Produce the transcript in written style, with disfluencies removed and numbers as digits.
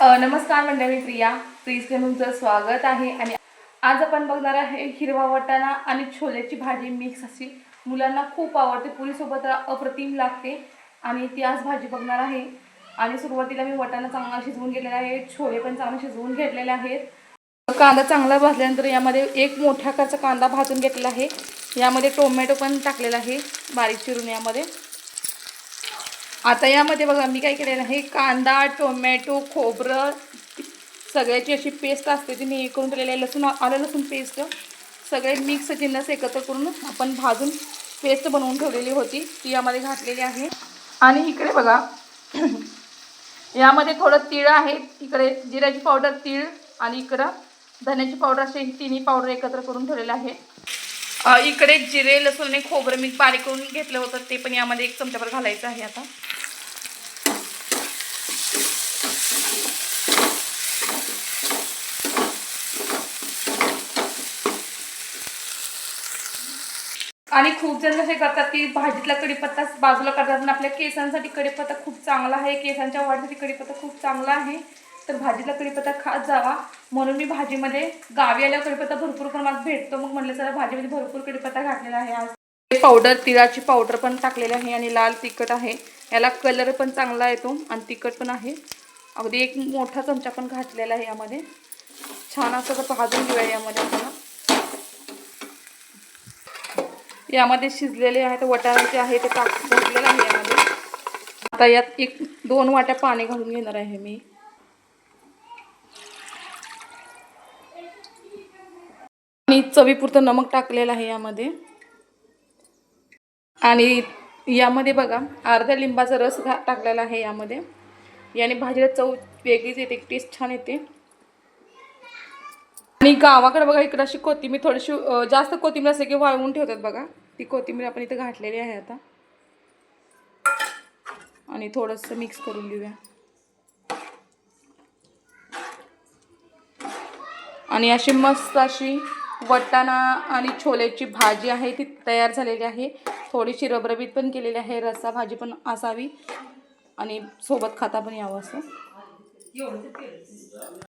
नमस्कार मंडळी, प्रियसचे तुमचं स्वागत आहे. आणि आज आपण बघणार आहे हिरवा वाटाणा आणि छोलेची भाजी मिक्स अशी. मुलांना खूप आवडते, पुरीसोबत अप्रतिम लागते आणि ती आज भाजी बघणार आहे. आणि सुरुवातीला मी वाटाणा चांगला शिजवून घेतलेला आहे, छोले पण चांगले शिजवून घेतलेले आहेत. कांदा चांगला भाजल्यानंतर यामध्ये एक मोठ्या आकाराचा कांदा भाजून घेतलेला आहे. यामध्ये टोमॅटो पण टाकलेला आहे बारीक चिरून. यामध्ये आता यामध्ये बघा मी काय केलेलं आहे, कांदा, टोमॅटो, खोबरं सगळ्याची अशी पेस्ट असते ती मी करून ठेवलेली आहे. लसूण, आलं लसूण पेस्ट सगळे मिक्स जिन्नस एकत्र करून आपण भाजून पेस्ट बनवून ठेवलेली होती ती यामध्ये घातलेली आहे. आणि इकडे बघा यामध्ये थोडं तीळ आहे, इकडे जिऱ्याची पावडर, तीळ आणि इकडं धन्याची पावडर असे तिन्ही पावडर एकत्र करून ठेवलेले आहे. इकडे जिरे, लसूण आणि खोबरं मी बारीक करून घेतलं होतं ते पण यामध्ये 1 चमचाभर घालायचं आहे. आता आणि खूप जण कसे करतात की भाजीतला कढीपत्ता बाजूला करतात, पण आपल्या केसांसाठी कढीपत्ता खूप चांगला आहे, केसांच्या वाढीसाठी कढीपत्ता खूप चांगला आहे. तर भाजीतला कढीपत्ता खात जावा, म्हणून मी भाजीमध्ये गावी आल्यावर कढीपत्ता भरपूर प्रमाणात भेटतो, मग म्हटलं चला भाजीमध्ये भरपूर कढीपत्ता घातलेला आहे. आज पावडर, तिळाची पावडर पण टाकलेली आहे आणि लाल तिखट आहे. याला कलर पण चांगला येतो आणि तिखट पण आहे. अगदी 1 मोठा चमचा पण घातलेला आहे. यामध्ये छान असं भाजून घेऊया. यामध्ये आपल्याला यामध्ये शिजलेले आहेत वाटाणे जे आहे ते घातलेलं आहे यामध्ये. आता यात 1-2 वाट्या पाणी घालून घेणार आहे मी. आणि चवीपुरतं नमक टाकलेलं आहे यामध्ये. आणि यामध्ये बघा अर्ध्या लिंबाचा रस टाकलेला आहे यामध्ये. याने भाजीला चव वेगळीच येते, टेस्ट छान येते. आणि गावाकडे बघा इकडे अशी कोथिंबीर थोडीशी जास्त कोथिंबीर असते की वाळवून ठेवतात बघा, ती कोथिंबीर आपण इथे घातलेली आहे आता. आणि थोडंसं मिक्स करून घेऊया. आणि अशी मस्त अशी वाटाणा आणि छोलेची भाजी आहे ती तयार झालेली आहे. थोडीशी रबरबीत पण केलेली आहे, रस्सा भाजी पण असावी आणि सोबत खाता पण यावं असं.